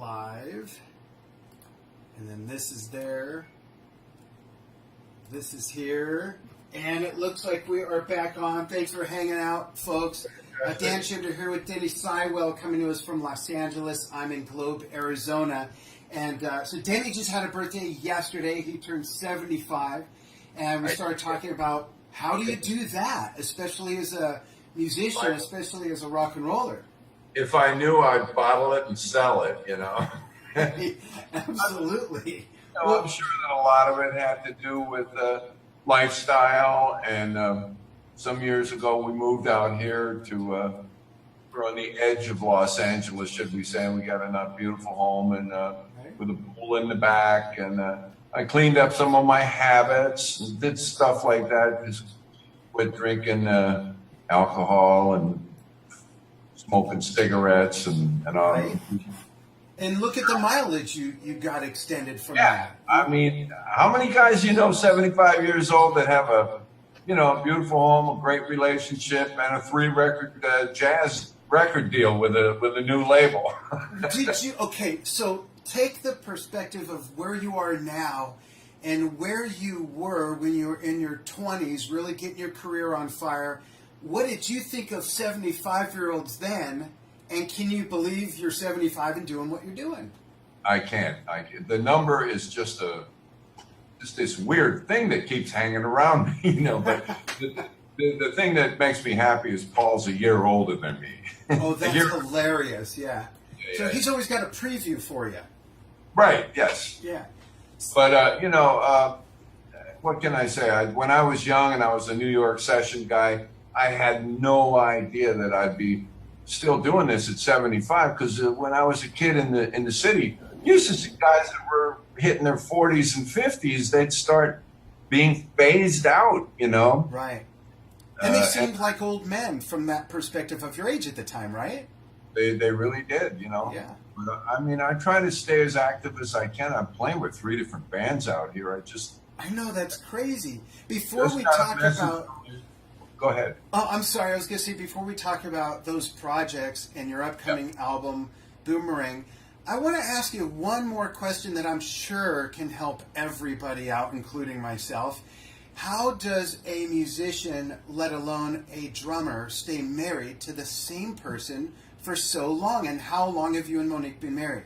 live. And then this is there. This is here. And it looks like we are back on. Thanks for hanging out, folks. Dan Shinder here with Denny Seiwell coming to us from Los Angeles. I'm in Globe, Arizona. And so Denny just had a birthday yesterday. He turned 75. And we started talking about how do you do that, especially as a musician, especially as a rock and roller. If I knew, I'd bottle it and sell it, you know. Absolutely. I'm sure that a lot of it had to do with lifestyle. And some years ago, we moved out here to, we're on the edge of Los Angeles, should we say. And we got a beautiful home and with a pool in the back. And I cleaned up some of my habits and did stuff like that. Just quit drinking alcohol and smoking cigarettes and all. Right. And look at the mileage you got extended from that. I mean, how many guys 75 years old that have a beautiful home, a great relationship, and a 3-record jazz record deal with a new label? Okay, so take the perspective of where you are now and where you were when you were in your 20s, really getting your career on fire. What did you think of 75-year-olds then? And can you believe you're 75 and doing what you're doing? I can't. The number is just this weird thing that keeps hanging around me, But the thing that makes me happy is Paul's a year older than me. Oh, that's hilarious! Yeah. So he's always got a preview for you. Right. Yes. Yeah. But what can I say? When I was young and I was a New York session guy, I had no idea that I'd be still doing this at 75, because when I was a kid in the city, you used to see guys that were hitting their 40s and 50s, they'd start being phased out, Right. And they seemed like old men from that perspective of your age at the time, right? They really did, Yeah. But, I try to stay as active as I can. I'm playing with 3 different bands out here. I know, that's crazy. Before we talk about... Go ahead. Oh, I'm sorry. I was going to say, before we talk about those projects and your upcoming album, Boomerang, I want to ask you one more question that I'm sure can help everybody out, including myself. How does a musician, let alone a drummer, stay married to the same person for so long? And how long have you and Monique been married?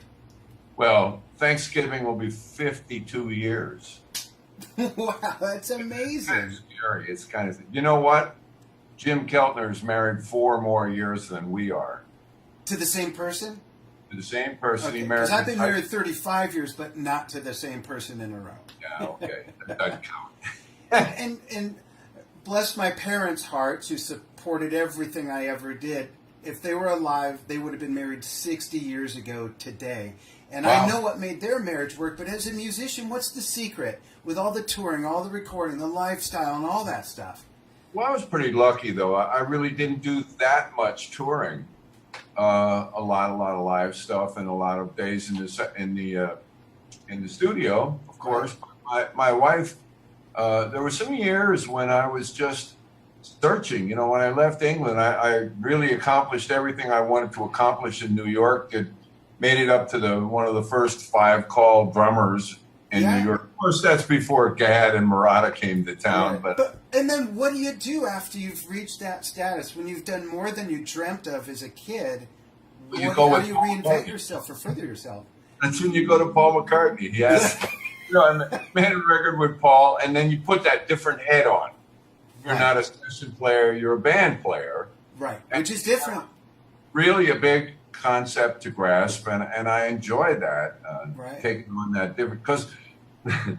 Well, Thanksgiving will be 52 years. Wow, that's amazing. It's scary. It's kind of, you know what? Jim Keltner's married 4 more years than we are. To the same person? To the same person. Okay, He married. because I've been married 35 years, but not to the same person in a row. Yeah, okay. That doesn't count. And bless my parents' hearts, who supported everything I ever did. If they were alive, they would have been married 60 years ago today. And wow. I know what made their marriage work, but as a musician, what's the secret? With all the touring, all the recording, the lifestyle, and all that stuff. Well, I was pretty lucky, though. I really didn't do that much touring. A lot of live stuff and a lot of days in the studio, of course. My wife, there were some years when I was just searching. When I left England, I really accomplished everything I wanted to accomplish in New York. It made it up to one of the first 5 call drummers in New York. Of course, that's before Gad and Murata came to town. Yeah. But and then what do you do after you've reached that status? When you've done more than you dreamt of as a kid, how do you reinvent yourself or further yourself? That's when you go to Paul McCartney. Yes. I made a record with Paul, and then you put that different head on. You're not a session player, you're a band player. Right, which is different. Really a big concept to grasp, and I enjoyed that, taking on that different, because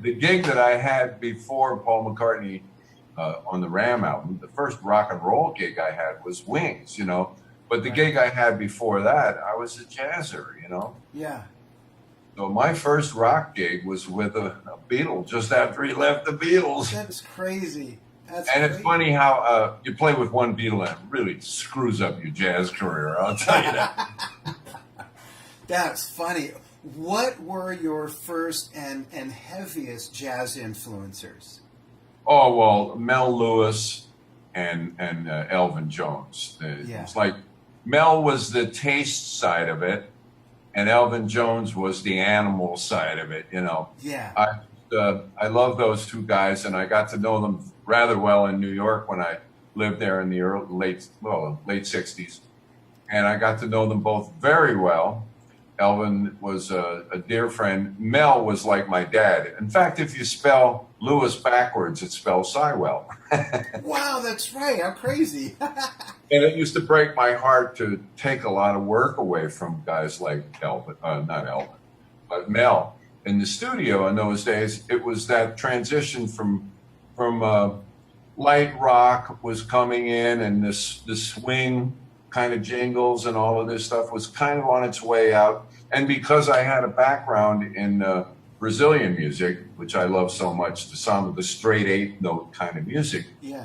the gig that I had before Paul McCartney on the Ram album, the first rock and roll gig I had was Wings, but the gig I had before that, I was a jazzer, Yeah. So my first rock gig was with a Beatle just after he left the Beatles. That's crazy. It's funny how you play with one Beatle and it really screws up your jazz career, I'll tell you that. That's funny. What were your first and heaviest jazz influencers? Oh, well, Mel Lewis and Elvin Jones. It's like Mel was the taste side of it, and Elvin Jones was the animal side of it, you know. Yeah. I love those two guys, and I got to know them rather well in New York when I lived there in the late 60s. And I got to know them both very well. Elvin was a dear friend. Mel was like my dad. In fact, if you spell Lewis backwards, it spells Seiwell. Wow, that's right. How crazy. And it used to break my heart to take a lot of work away from guys like Elvin, not Elvin, but Mel. In the studio in those days, it was that transition from light rock was coming in, and the swing kind of jingles and all of this stuff was kind of on its way out. And because I had a background in Brazilian music, which I love so much, the sound of the straight 8-note kind of music, Yeah.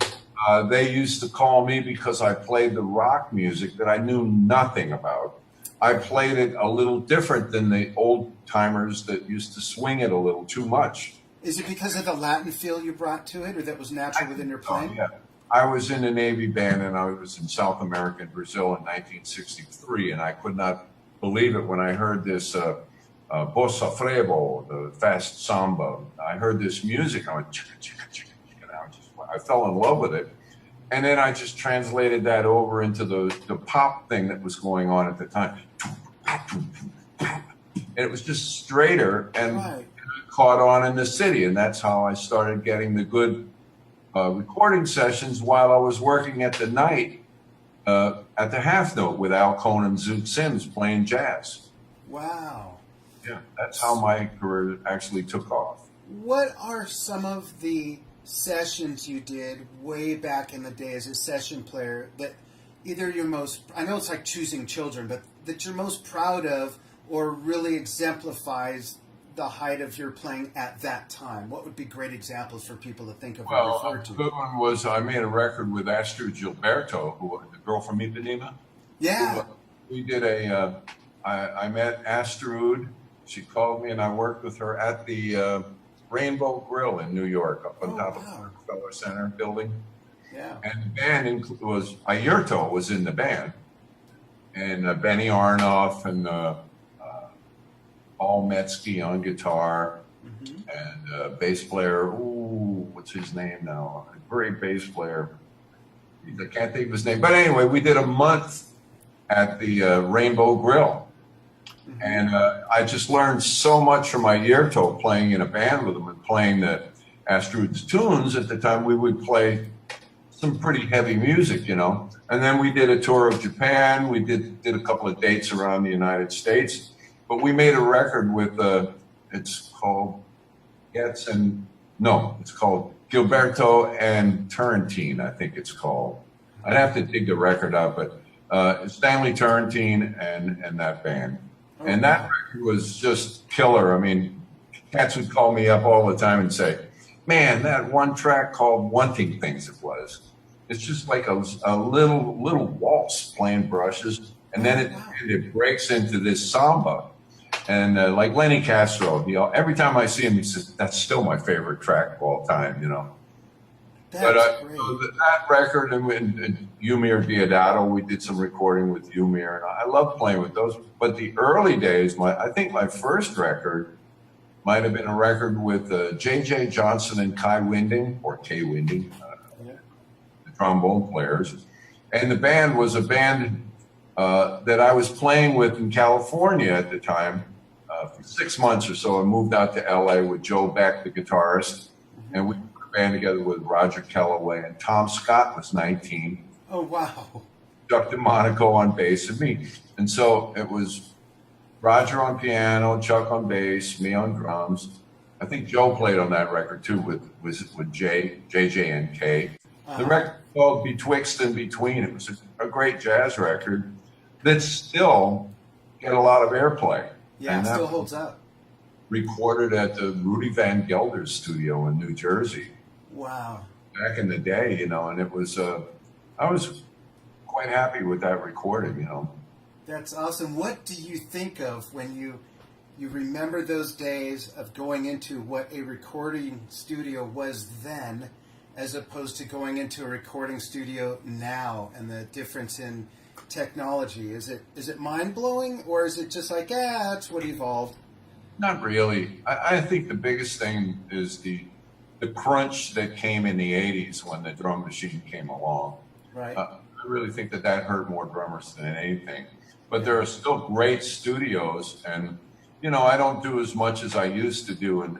they used to call me because I played the rock music that I knew nothing about. I played it a little different than the old timers that used to swing it a little too much. Is it because of the Latin feel you brought to it, or that was natural within your playing? Yeah. I was in the Navy band, and I was in South America and Brazil in 1963, and I could not believe it when I heard this bossa frevo, the fast samba. I heard this music. I went, chicka, chicka, chicka, chicka. I fell in love with it. And then I just translated that over into the pop thing that was going on at the time. And it was just straighter, and Right. caught on in the city. And that's how I started getting the good recording sessions while I was working at the night at the Half Note with Al Cohn and Zoot Sims playing jazz. Wow. Yeah, that's how my career actually took off. What are some of the sessions you did way back in the day as a session player that either you're most, I know it's like choosing children, but that you're most proud of or really exemplifies the height of your playing at that time? What would be great examples for people to think of and Well, refer a to? good one was I made a record with Astrid Gilberto, the girl from Ipanema. Yeah. We did I met Astrid. She called me, and I worked with her at the Rainbow Grill in New York, up on top of the Rockefeller Center building. Yeah. And the band was Ayrto was in the band, and Benny Arnoff and Paul Metzke on guitar, and bass player. Ooh, what's his name now? A great bass player. I can't think of his name. But anyway, we did a month at the Rainbow Grill. And I just learned so much from Ayrto playing in a band with him and playing the Astrid's tunes. At the time, we would play some pretty heavy music, you know. And then we did a tour of Japan. We did a couple of dates around the United States. But we made a record with, it's called it's called Gilberto and Turrentine, I think it's called. I'd have to dig the record out, but Stanley Turrentine and that band. And that record was just killer. I mean, cats would call me up all the time and say, man, that one track called Wanting Things it was. It's just like a little waltz playing brushes. And then it breaks into this samba. And like Lenny Castro, you know, every time I see him, he says, that's still my favorite track of all time, you know. That's great. That record and Yumir Diodato, we did some recording with Yumir, and I love playing with those. But the early days, I think my first record might have been a record with J.J. Johnson and Kai Winding, or Kay Winding, the trombone players. And the band was a band that I was playing with in California at the time. For 6 months or so, I moved out to L.A. with Joe Beck, the guitarist, and we put a band together with Roger Kellaway, and Tom Scott was 19. Oh, wow. Chuck DeMonico on bass, and me. And so it was Roger on piano, Chuck on bass, me on drums. I think Joe played on that record too with JJ and K. The record called Betwixt and Between. It was a great jazz record that still get a lot of airplay. Yeah, it still holds up. Recorded at the Rudy Van Gelder's studio in New Jersey. Wow. Back in the day, you know, and it was, I was quite happy with that recording, you know. That's awesome. What do you think of when you remember those days of going into what a recording studio was then, as opposed to going into a recording studio now, and the difference in technology? Is it mind blowing, or is it just like, that's what evolved? Not really. I think the biggest thing is the crunch that came in the 80s when the drum machine came along. Right. I really think that hurt more drummers than anything. But there are still great studios, and I don't do as much as I used to do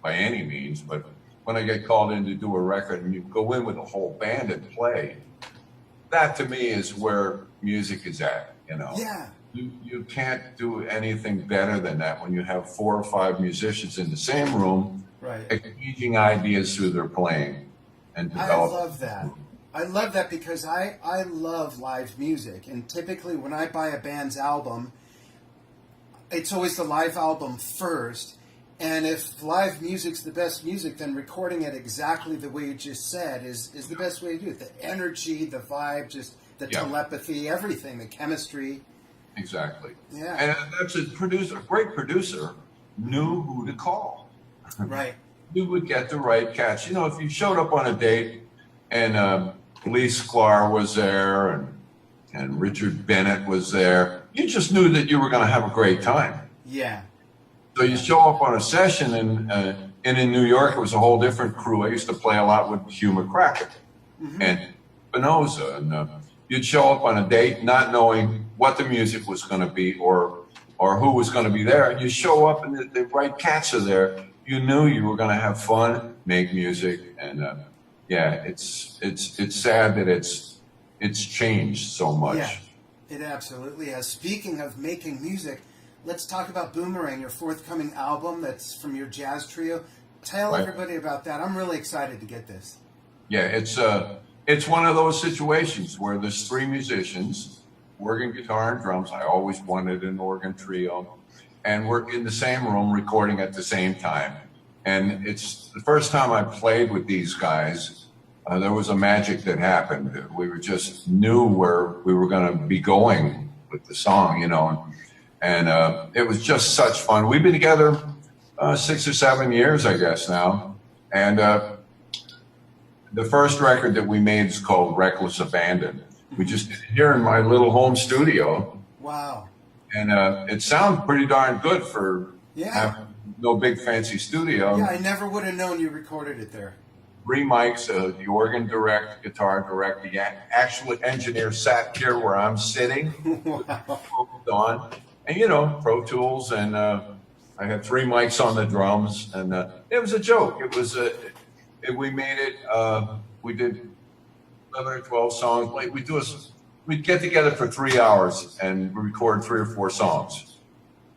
by any means, but when I get called in to do a record and you go in with a whole band and play, that to me is where music is at, Yeah. You can't do anything better than that when you have 4 or 5 musicians in the same room, Right. exchanging ideas through their playing and develop. I love that because I love live music, and typically when I buy a band's album, it's always the live album first. And if live music's the best music, then recording it exactly the way you just said is the best way to do it. The energy, the vibe, just the telepathy, everything, the chemistry. Exactly. Yeah. And that's a great producer knew who to call. Right. You would get the right catch. If you showed up on a date and Lee Sklar was there and Richard Bennett was there, you just knew that you were going to have a great time. Yeah. So you show up on a session, and in New York, it was a whole different crew. I used to play a lot with Hugh McCracken and Spinoza, and you'd show up on a date not knowing what the music was going to be or who was going to be there, and you show up and the right cats are there. You knew you were going to have fun, make music, and it's sad that it's changed so much. Yeah, it absolutely has. Speaking of making music, let's talk about Boomerang, your forthcoming album that's from your jazz trio. Tell everybody about that. I'm really excited to get this. Yeah, it's one of those situations where there's 3 musicians, organ, guitar, and drums. I always wanted an organ trio. And we're in the same room recording at the same time. And it's the first time I played with these guys. There was a magic that happened. We just knew where we were going to be going with the song, And it was just such fun. We've been together 6 or 7 years, I guess, now. And the first record that we made is called Reckless Abandon. We just did it here in my little home studio. Wow. And it sounds pretty darn good for having no big fancy studio. Yeah, I never would have known you recorded it there. 3 mics, the organ direct, guitar direct. The actual engineer sat here where I'm sitting. Wow. And, Pro Tools, and I had 3 mics on the drums, and it was a joke. It was we made it. We did 11 or 12 songs. We'd get together for 3 hours and record 3 or 4 songs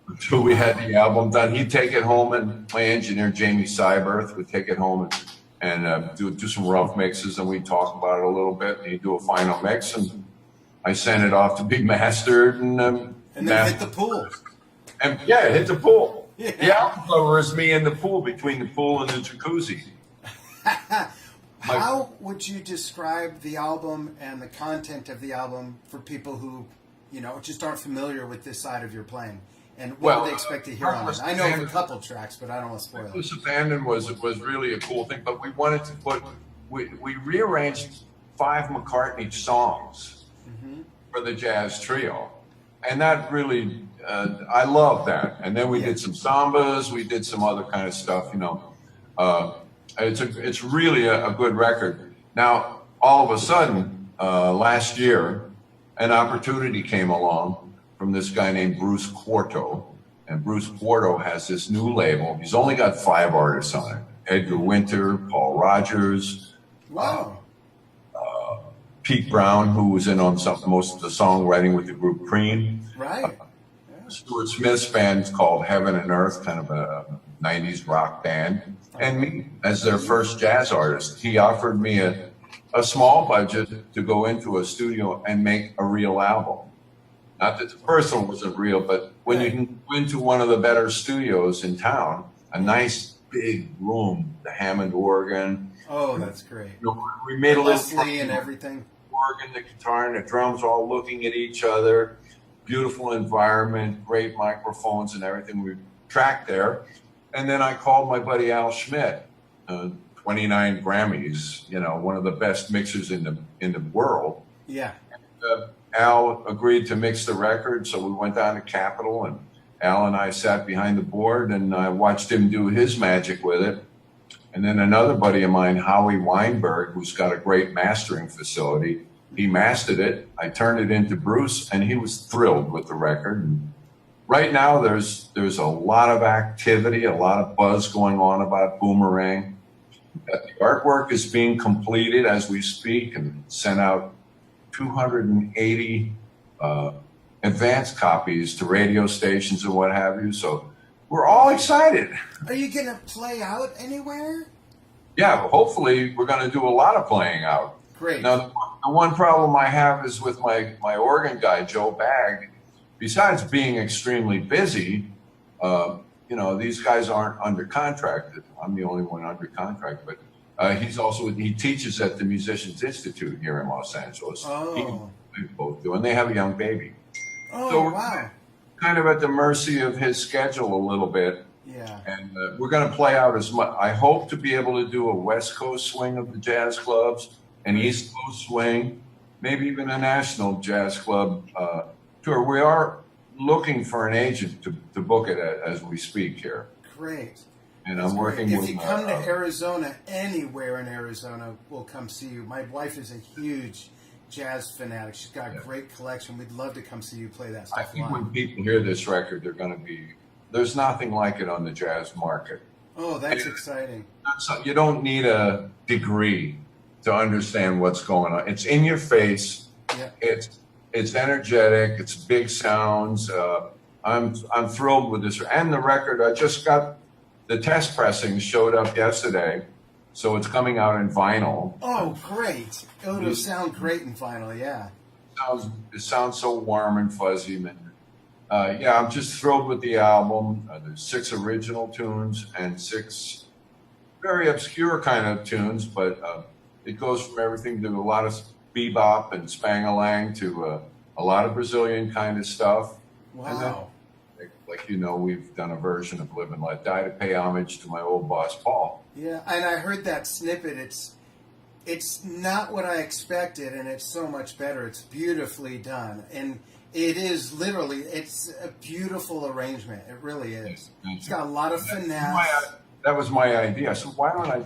until we had the album done. He'd take it home, and my engineer Jamie Seiberth would take it home and do some rough mixes, and we'd talk about it a little bit. And he'd do a final mix, and I sent it off to be mastered, and then hit the pool. And it hit the pool. Yeah. The album cover is me in the pool, between the pool and the jacuzzi. How would you describe the album and the content of the album for people who, just aren't familiar with this side of your playing? And what would they expect to hear on it? I know of a couple tracks, but I don't want to spoil it. Reckless Abandon was really a cool thing, but we wanted to we rearranged 5 McCartney songs for the jazz trio. And that really, I love that. And then we did some sambas, we did some other kind of stuff, It's really a good record. Now, all of a sudden, last year, an opportunity came along from this guy named Bruce Quarto. And Bruce Quarto has this new label. He's only got 5 artists on it. Edgar Winter, Paul Rogers, wow. Pete Brown, who was in on most of the songwriting with the group Cream. Right. Stuart Smith's band called Heaven and Earth, kind of a 90s rock band. And me as their first jazz artist. He offered me a small budget to go into a studio and make a real album. Not that the first one wasn't real, but when you can go into one of the better studios in town, a nice big room, the Hammond organ. Oh, that's great. We made a Leslie and everything. Organ, the guitar, and the drums all looking at each other. Beautiful environment, great microphones and everything. We tracked there. And then I called my buddy Al Schmidt, 29 Grammys, one of the best mixers in the world. Yeah. And, Al agreed to mix the record, so we went down to Capitol, and Al and I sat behind the board, and I watched him do his magic with it. And then another buddy of mine, Howie Weinberg, who's got a great mastering facility, he mastered it. I turned it into Bruce, and he was thrilled with the record. And right now, there's a lot of activity, a lot of buzz going on about Boomerang. The artwork is being completed as we speak and sent out 280 advanced copies to radio stations and what have you. So we're all excited. Are you going to play out anywhere? Yeah, hopefully we're going to do a lot of playing out. Great. Now, the one problem I have is with my organ guy, Joe Bagg. Besides being extremely busy, these guys aren't under contract. I'm the only one under contract, but he teaches at the Musicians Institute here in Los Angeles. Oh. They both do, and they have a young baby. Oh, so we're wow. kind of at the mercy of his schedule a little bit. Yeah. And we're going to play out as much. I hope to be able to do a West Coast swing of the jazz clubs, an East Coast swing, maybe even a national jazz club tour. We are looking for an agent to book it as we speak here. Great. And That's I'm working great. with. If you come to Arizona, anywhere in Arizona, we'll come see you. My wife is a huge jazz fanatic. She's got a great collection. We'd love to come see you play that stuff. I think live. when people hear this record, they're going to be. There's nothing like it on the jazz market. Oh, that's exciting. You don't need a degree to understand what's going on. It's in your face. Yeah. It's energetic. It's big sounds. I'm thrilled with this. And the record, I just got the test pressing showed up yesterday, so it's coming out in vinyl. Oh, great! It'll sound great in vinyl. Yeah. It sounds so warm and fuzzy, man. I'm just thrilled with the album. There's 6 original tunes and 6 very obscure kind of tunes, but it goes from everything to a lot of bebop and spang-a-lang to a lot of Brazilian kind of stuff. Wow. And then, we've done a version of Live and Let Die to pay homage to my old boss, Paul. Yeah, and I heard that snippet. It's not what I expected, and it's so much better. It's beautifully done, and it is literally, it's a beautiful arrangement. It really is. It's got a lot of finesse. That was my idea. So why don't I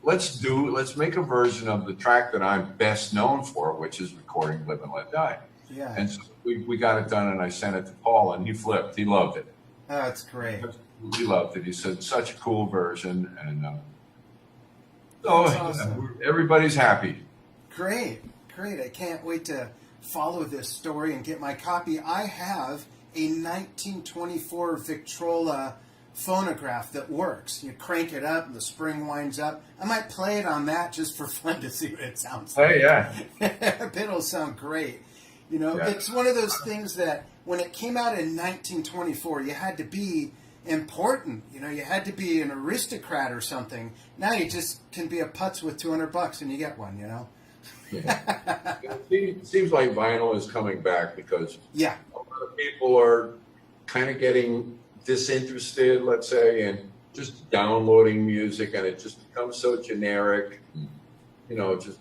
let's make a version of the track that I'm best known for, which is recording Live and Let Die. Yeah. And so we got it done, and I sent it to Paul, and he flipped. He loved it. Oh, that's great. He loved it. He said, such a cool version. And awesome. Everybody's happy. Great. I can't wait to follow this story and get my copy. I have a 1924 Victrola phonograph that works. You crank it up and the spring winds up. I might play it on that just for fun to see what it sounds like. Hey, yeah. I bet it'll sound great. It's one of those things that when it came out in 1924, you had to be important. You had to be an aristocrat or something. Now you just can be a putz with $200 and you get one, Yeah. It seems like vinyl is coming back because a lot of people are kind of getting disinterested, let's say, in just downloading music, and it just becomes so generic. Just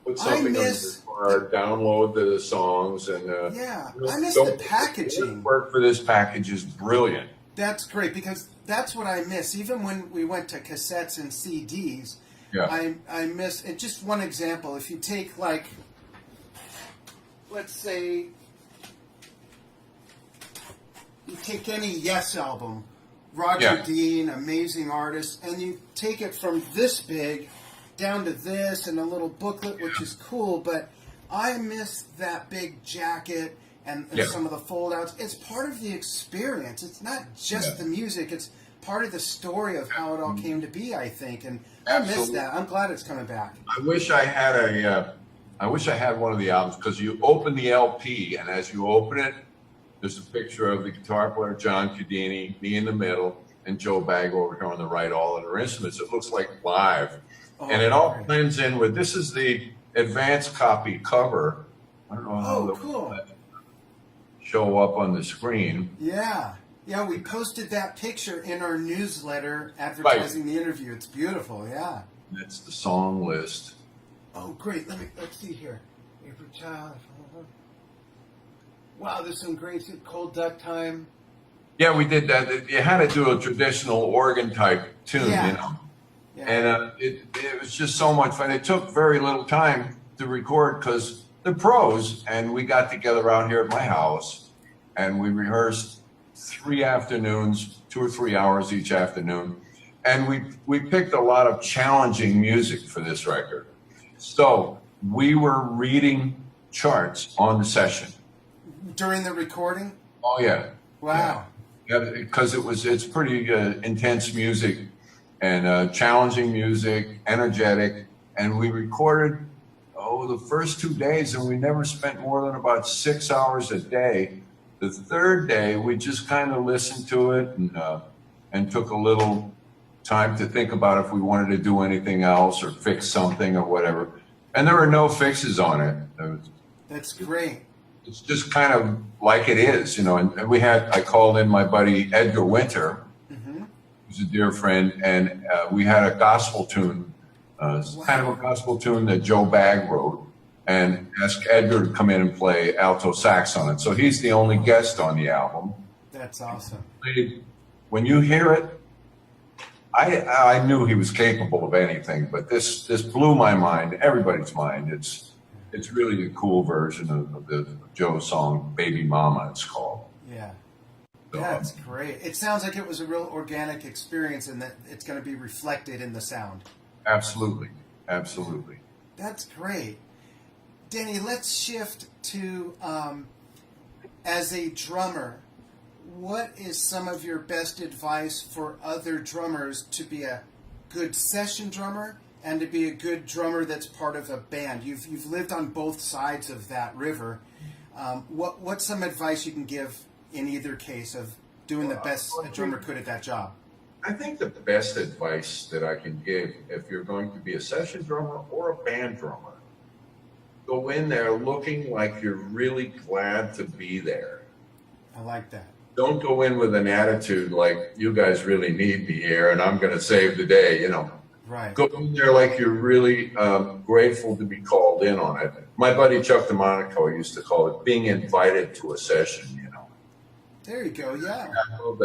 put something on your car, download the songs, and I miss the packaging. The work for this package is brilliant. That's great because that's what I miss. Even when we went to cassettes and CDs, I miss it. Just one example: if you take let's say, you take any Yes album, Roger Dean, amazing artist, and you take it from this big down to this and a little booklet, which is cool, but I miss that big jacket and some of the fold-outs. It's part of the experience. It's not just the music. It's part of the story of how it all came to be, I think, and I miss that. I'm glad it's coming back. I wish I had one of the albums, because you open the LP, and as you open it, there's a picture of the guitar player, John Cudini, me in the middle, and Joe Bagg over here on the right, all other instruments. It looks like live. And it all blends in with, this is the advanced copy cover. I don't know how cool. Show up on the screen. Yeah, we posted that picture in our newsletter advertising the interview. It's beautiful, yeah. That's the song list. Oh, great. Let's see here. April Child. Wow, there's some great Cold Duck Time. Yeah, we did that. You had to do a traditional organ type tune, Yeah. you know. Yeah. And it was just so much fun. It took very little time to record because they're pros, and we got together out here at my house, and we rehearsed 3 afternoons, 2 or 3 hours each afternoon, and we picked a lot of challenging music for this record. So we were reading charts on the session. During the recording? Oh yeah. Wow. Yeah, because it's pretty intense music and challenging music, energetic, and we recorded the first 2 days, and we never spent more than about 6 hours a day. The third day, we just kind of listened to it and took a little time to think about if we wanted to do anything else or fix something or whatever. And there were no fixes on it. That's great. It's just kind of like it is, you know. And I called in my buddy Edgar Winter, who's a dear friend, and we had a gospel tune, kind of a gospel tune that Joe Bagg wrote, and asked Edgar to come in and play alto sax on it. So he's the only guest on the album. That's awesome. When you hear it, I knew he was capable of anything, but this blew my mind, everybody's mind. It's really a cool version of the Joe song, Baby Mama, it's called. Yeah. So, That's great. It sounds like it was a real organic experience and that it's going to be reflected in the sound. Absolutely. Absolutely. That's great. Denny, let's shift to, as a drummer, what is some of your best advice for other drummers to be a good session drummer and to be a good drummer that's part of a band? You've lived on both sides of that river. What's some advice you can give in either case of doing the best a drummer could at that job? I think the best advice that I can give, if you're going to be a session drummer or a band drummer, go in there looking like you're really glad to be there. I like that. Don't go in with an attitude like, you guys really need me here and I'm going to save the day, you know. Right. Go in there like you're really grateful to be called in on it. My buddy Chuck DeMonico used to call it being invited to a session, you know. There you go, yeah.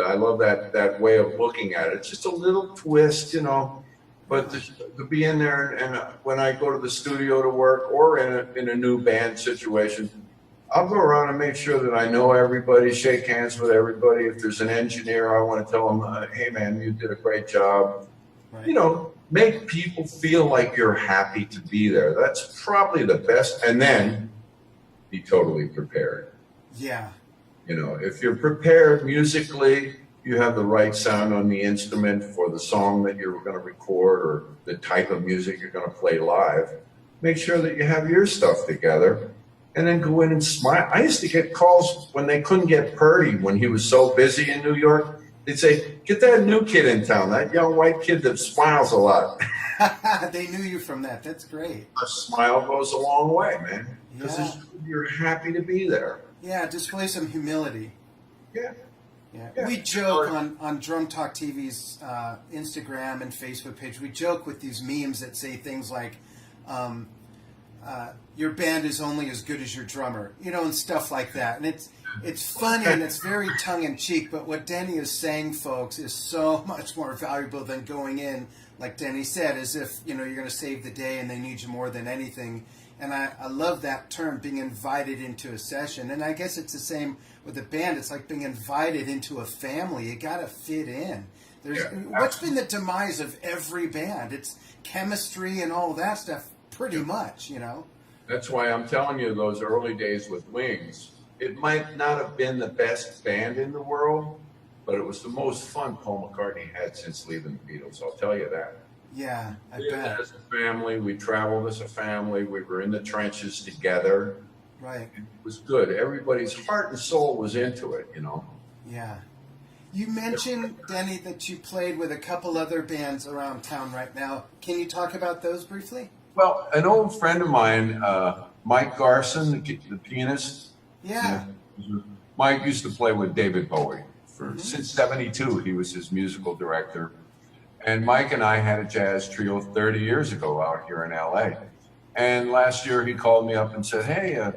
I love that way of looking at it. It's just a little twist, you know. But to be in there, and when I go to the studio to work or in a new band situation, I'll go around and make sure that I know everybody, shake hands with everybody. If there's an engineer, I want to tell them, hey, man, you did a great job. Right. You know, make people feel like you're happy to be there. That's probably the best. And then be totally prepared. Yeah. You know, if you're prepared musically, you have the right sound on the instrument for the song that you're going to record or the type of music you're going to play live. Make sure that you have your stuff together and then go in and smile. I used to get calls when they couldn't get Purdy when he was so busy in New York. They'd say, get that new kid in town, that young white kid that smiles a lot. They knew you from that. That's great. A smile goes a long way, man. Because Yeah. you're happy to be there. Yeah, display some humility. Yeah. Yeah. We joke on Drum Talk TV's Instagram and Facebook page. We joke with these memes that say things like, "Your band is only as good as your drummer," you know, and stuff like that. And it's funny and it's very tongue in cheek. But what Denny is saying, folks, is so much more valuable than going in, like Denny said, as if you're going to save the day and they need you more than anything. And I love that term, being invited into a session. And I guess it's the same with a band. It's like being invited into a family. You got to fit in. What's been the demise of every band? It's chemistry and all that stuff, pretty much, you know. That's why I'm telling you, those early days with Wings, it might not have been the best band in the world, but it was the most fun Paul McCartney had since leaving the Beatles. I'll tell you that. Yeah, I we bet. As a family, we traveled as a family. We were in the trenches together. Right. It was good. Everybody's heart and soul was into it, you know. Yeah. You mentioned, Denny, that you played with a couple other bands around town right now. Can you talk about those briefly? Well, an old friend of mine, Mike Garson, the pianist. Yeah. Mike used to play with David Bowie since '72. He was his musical director. And Mike and I had a jazz trio 30 years ago out here in LA. And last year he called me up and said, "Hey,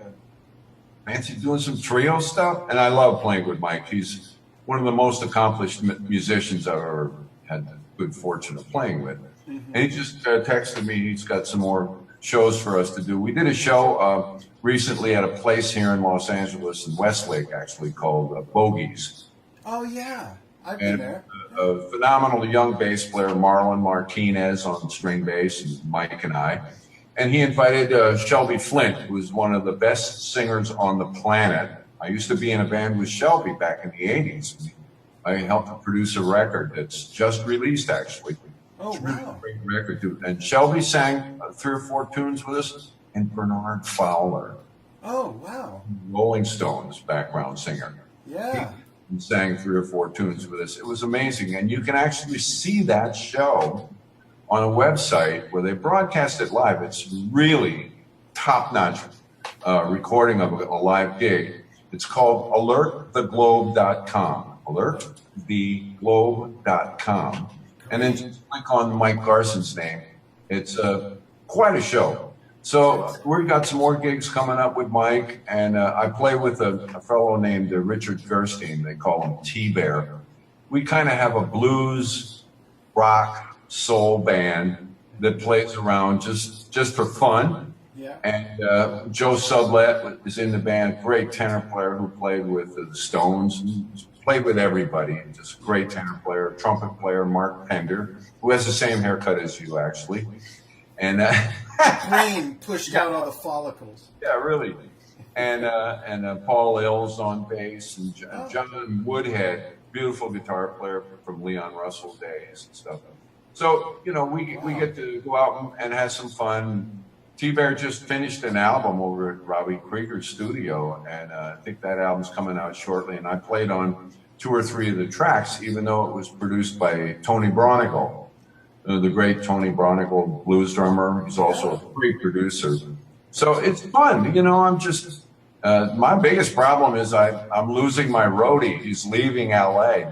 fancy doing some trio stuff?" And I love playing with Mike. He's one of the most accomplished musicians I've ever had the good fortune of playing with. And he just texted me. He's got some more shows for us to do. We did a show recently at a place here in Los Angeles, in Westlake, actually, called Bogies. Oh, yeah. I've been there. A phenomenal young bass player, Marlon Martinez, on string bass, and Mike and I. And he invited Shelby Flint, who is one of the best singers on the planet. I used to be in a band with Shelby back in the 80s. I helped to produce a record that's just released, actually. Oh, wow. Great record, too. And Shelby sang 3 or 4 tunes with us, and Bernard Fowler. Oh, wow. Rolling Stones background singer. Yeah. He sang 3 or 4 tunes with us. It was amazing. And you can actually see that show on a website where they broadcast it live. It's really top-notch recording of a live gig. It's called alerttheglobe.com. Alerttheglobe.com. And then just click on Mike Garson's name. It's quite a show. So we've got some more gigs coming up with Mike, and I play with a fellow named Richard Gerstein. They call him T-Bear. We kind of have a blues, rock, soul band that plays around just for fun. Yeah. And Joe Sublette is in the band, great tenor player who played with the Stones, played with everybody, just a great tenor player, trumpet player, Mark Pender, who has the same haircut as you, actually. And Rain pushed out all the follicles. yeah, really. And Paul Ills on bass, and John Woodhead, beautiful guitar player from Leon Russell days and stuff. So, you know, we get to go out and have some fun. T-Bear just finished an album over at Robbie Krieger's studio, and I think that album's coming out shortly. And I played on 2 or 3 of the tracks, even though it was produced by Tony Bronigal, the great Tony Bronigal blues drummer. He's also a great producer. So it's fun. You know, I'm just, my biggest problem is I'm losing my roadie. He's leaving LA.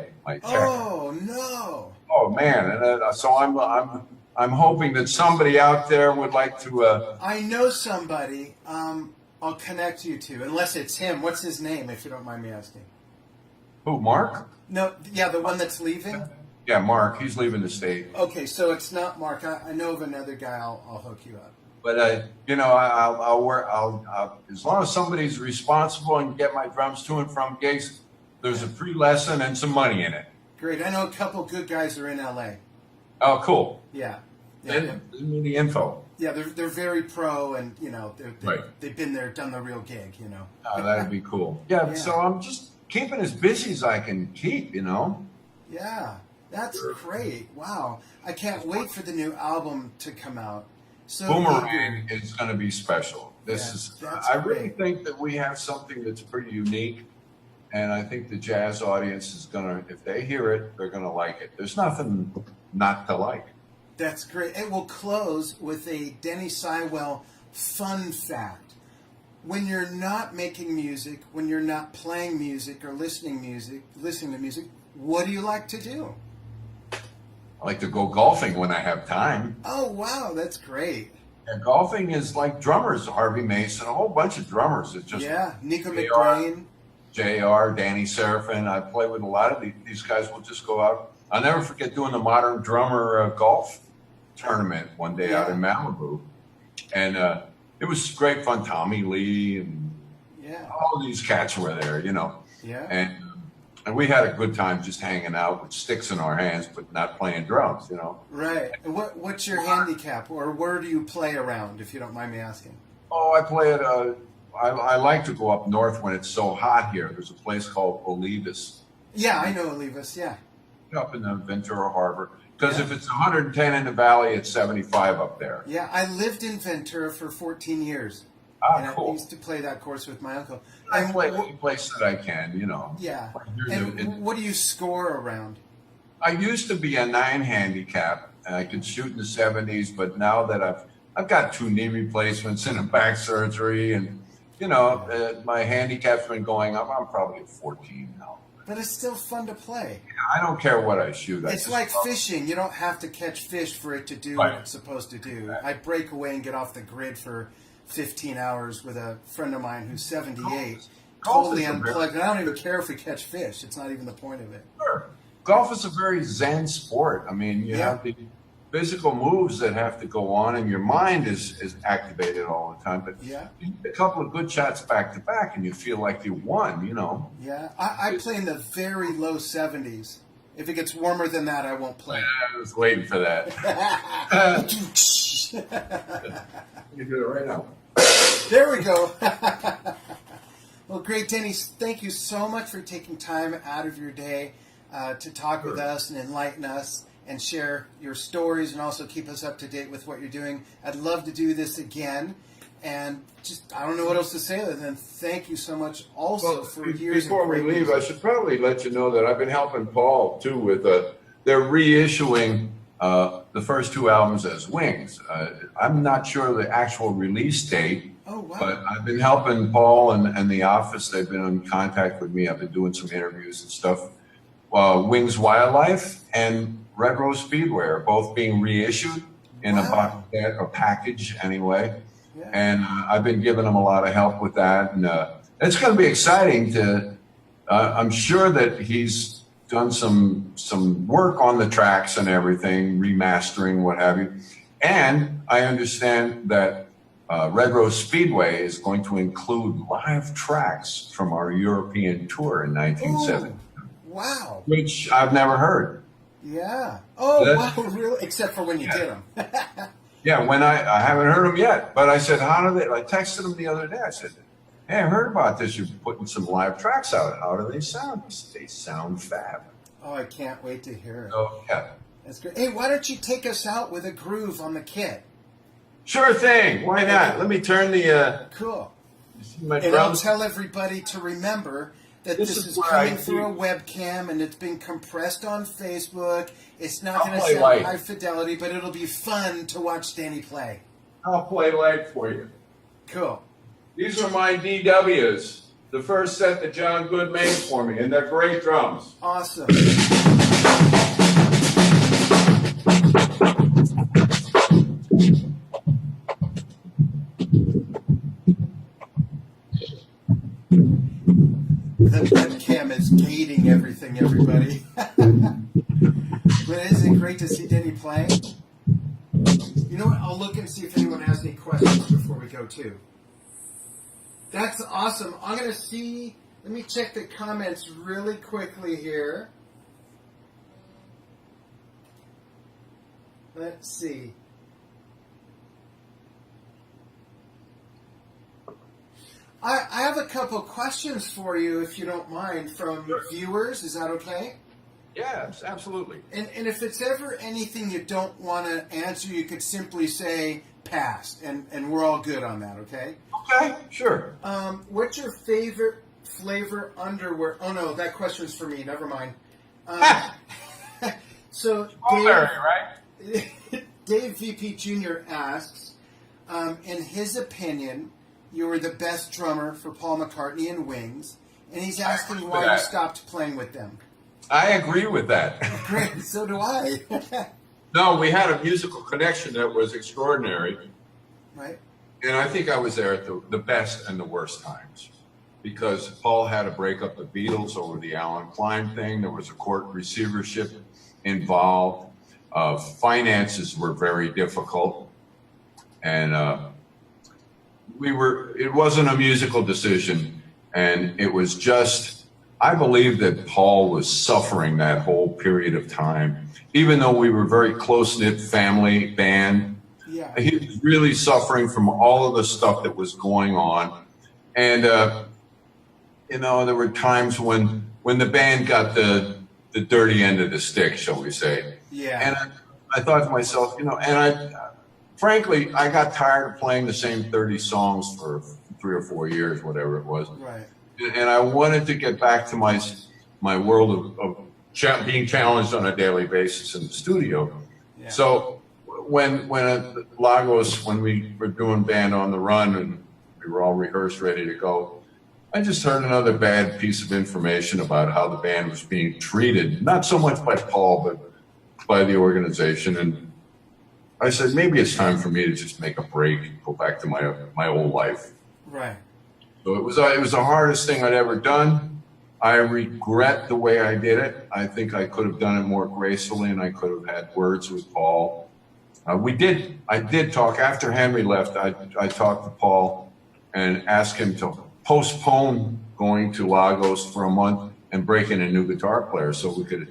Oh, no. Oh, man. And so I'm hoping that somebody out there would like to. I know somebody I'll connect you to, unless it's him. What's his name, if you don't mind me asking? Who, Mark? No, yeah, the one that's leaving? Yeah, Mark. He's leaving the state. Okay, so it's not Mark. I know of another guy. I'll hook you up. But you know, I'll work. I'll as long as somebody's responsible and get my drums to and from gigs. There's a free lesson and some money in it. Great. I know a couple good guys are in LA. Oh, cool. Yeah. Send me the info. Yeah, they're very pro, and you know Right. they've been there, done the real gig. You know. Oh, that'd be cool. Yeah. So I'm just keeping as busy as I can keep. You know. Yeah, that's great. Wow, I can't wait for the new album to come out. So Boomerang is going to be special. This is. that's I really great. think that we have something that's pretty unique, and I think the jazz audience is gonna. If they hear it, they're gonna like it. There's nothing not to like. That's great. It will close with a Denny Seiwell fun fact. When you're not making music, when you're not playing music or listening to music, what do you like to do? I like to go golfing when I have time. Oh, wow, that's great. And golfing is like drummers, Harvey Mason, a whole bunch of drummers. It's just Nico JR, McBrain. JR, Danny Serafin. I play with a lot of these guys. Will just go out. I'll never forget doing the Modern Drummer golf tournament one day out in Malibu. And it was great fun. Tommy Lee and all these cats were there, you know. Yeah. And we had a good time just hanging out with sticks in our hands, but not playing drums, you know. Right. And what's your handicap, or where do you play around, if you don't mind me asking? Oh, I play at I like to go up north when it's so hot here. There's a place called Olivas. Yeah, I know Olivas, yeah. Up in the Ventura Harbor. Because if it's 110 in the valley, it's 75 up there. Yeah, I lived in Ventura for 14 years. And Cool. I used to play that course with my uncle. I play any place that I can, you know. Yeah. And what do you score around? I used to be a 9 handicap, and I could shoot in the 70s, but now that I've got 2 knee replacements and a back surgery, and you know, my handicap's been going up. I'm probably at 14 now. But it's still fun to play. I don't care what I shoot. It's like fishing. You don't have to catch fish for it to do what it's supposed to do. I break away and get off the grid for 15 hours with a friend of mine who's 78, totally unplugged. And I don't even care if we catch fish. It's not even the point of it. Sure. Golf is a very zen sport. I mean, you have the physical moves that have to go on, and your mind is activated all the time. But you get a couple of good shots back to back, and you feel like you won, you know. Yeah, I play in the very low 70s. If it gets warmer than that, I won't play. I was waiting for that. You do it right now. There we go. Well, great, Denny. Thank you so much for taking time out of your day to talk with us and enlighten us and share your stories and also keep us up to date with what you're doing. I'd love to do this again. And just, I don't know what else to say other than thank you so much also for years. Before we leave, I should probably let you know that I've been helping Paul, too, with they're reissuing the first two albums as Wings. I'm not sure the actual release date. Oh, wow. But I've been helping Paul and the office. They've been in contact with me. I've been doing some interviews and stuff. Wings Wildlife and Red Rose Speedway are both being reissued in a box set or package anyway. Yeah. And I've been giving them a lot of help with that. And it's going to be exciting to, I'm sure that he's done some work on the tracks and everything, remastering, what have you. And I understand that Red Rose Speedway is going to include live tracks from our European tour in 1970. Wow. Which I've never heard. Yeah. Oh, wow, really? Except for when you did them. Yeah, when I haven't heard them yet. But I said, how do they, I texted them the other day. I said, hey, I heard about this. You're putting some live tracks out. How do they sound? They sound fab. Oh, I can't wait to hear it. Oh, yeah. That's great. Hey, why don't you take us out with a groove on the kit? Sure thing. Why not? Let me turn the... Cool. My and I'll tell everybody to remember that this is coming through a webcam and it's been compressed on Facebook. It's not going to sound high fidelity, but it'll be fun to watch Danny play. I'll play light for you. Cool. These are my DWs, the first set that John Good made for me, and they're great drums. Awesome. The webcam is gating everything, everybody. But isn't it great to see Denny play? You know what? I'll look and see if anyone has any questions before we go, too. That's awesome. I'm going to see... Let me check the comments really quickly here. Let's see. I have a couple questions for you, if you don't mind, from viewers. Is that okay? Yeah, absolutely. And if it's ever anything you don't want to answer, you could simply say pass, and we're all good on that, okay? Okay, sure. What's your favorite flavor underwear? Oh, no, that question's for me. Never mind. So Dave VP Jr. asks, in his opinion, you were the best drummer for Paul McCartney and Wings, and he's asking why you stopped playing with them. I agree with that. Great, so do I. No, we had a musical connection that was extraordinary. Right. And I think I was there at the best and the worst times. Because Paul had to break up the Beatles over the Alan Klein thing. There was a court receivership involved. Finances were very difficult. And it wasn't a musical decision. And it was just, I believe that Paul was suffering that whole period of time. Even though we were a very close-knit family band, he was really suffering from all of the stuff that was going on. And, you know, there were times when the band got the dirty end of the stick, shall we say. Yeah. And I thought to myself, you know, and frankly, I got tired of playing the same 30 songs for 3 or 4 years, whatever it was. Right. And I wanted to get back to my world of being challenged on a daily basis in the studio. Yeah. So when at Lagos, when we were doing Band on the Run and we were all rehearsed, ready to go, I just heard another bad piece of information about how the band was being treated, not so much by Paul, but by the organization. And I said, maybe it's time for me to just make a break, go back to my old life. Right. So it was the hardest thing I'd ever done. I regret the way I did it. I think I could have done it more gracefully, and I could have had words with Paul. I did talk after Henry left. I talked to Paul and asked him to postpone going to Lagos for a month and break in a new guitar player so we could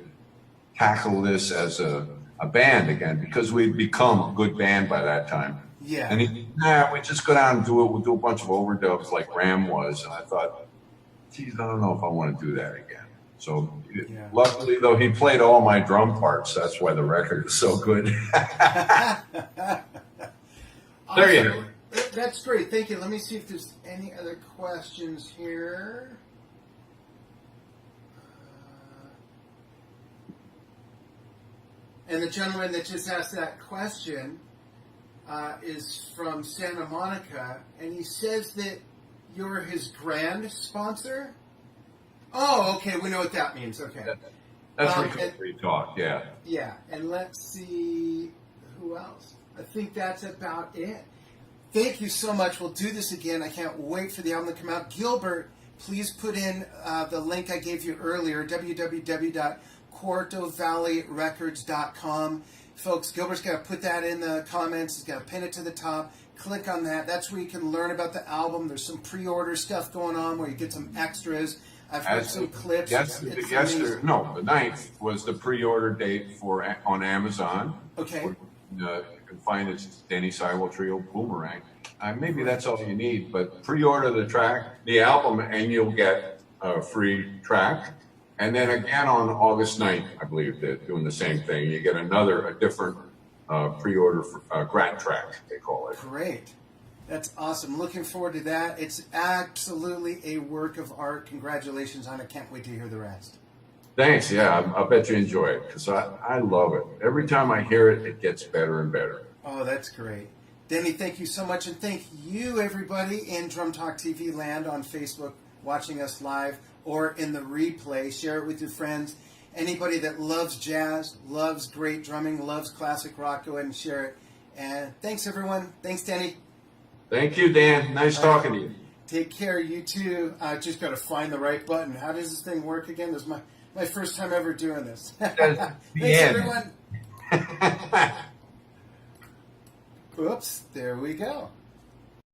tackle this as a band again, because we'd become a good band by that time. Yeah. And he, we just go down and do it. We'll do a bunch of overdubs like Ram was. And I thought, geez, I don't know if I want to do that again. So luckily, though, he played all my drum parts. That's why the record is so good. There you go. That's great. Thank you. Let me see if there's any other questions here. And the gentleman that just asked that question is from Santa Monica, and he says that you're his brand sponsor. Oh, okay. We know what that means. Okay. That's recovery talk, yeah. Yeah, and let's see who else. I think that's about it. Thank you so much. We'll do this again. I can't wait for the album to come out. Gilbert, please put in the link I gave you earlier, www.quartovalleyrecords.com. Folks, Gilbert's got to put that in the comments. He's got to pin it to the top. Click on that. That's where you can learn about the album. There's some pre-order stuff going on where you get some extras. I've heard some clips. The 9th was the pre-order date on Amazon. Okay. You can find it, Denny Seiwell Trio, Boomerang. Maybe that's all you need, but pre-order the album, and you'll get a free track. And then again on August 9th, I believe they're doing the same thing. You get a different pre-order for Grat track, they call it. Great. That's awesome. Looking forward to that. It's absolutely a work of art. Congratulations on it. Can't wait to hear the rest. Thanks. Yeah, I bet you enjoy it, because I love it. Every time I hear it, it gets better and better. Oh, that's great. Denny, thank you so much. And thank you, everybody, in Drum Talk TV land on Facebook, watching us live, or in the replay. Share it with your friends. Anybody that loves jazz, loves great drumming, loves classic rock, go ahead and share it. And thanks, everyone. Thanks, Denny. Thank you, Dan. Nice talking to you. Take care. You too. I just got to find the right button. How does this thing work again? This is my first time ever doing this. Thanks, everyone. Oops. There we go.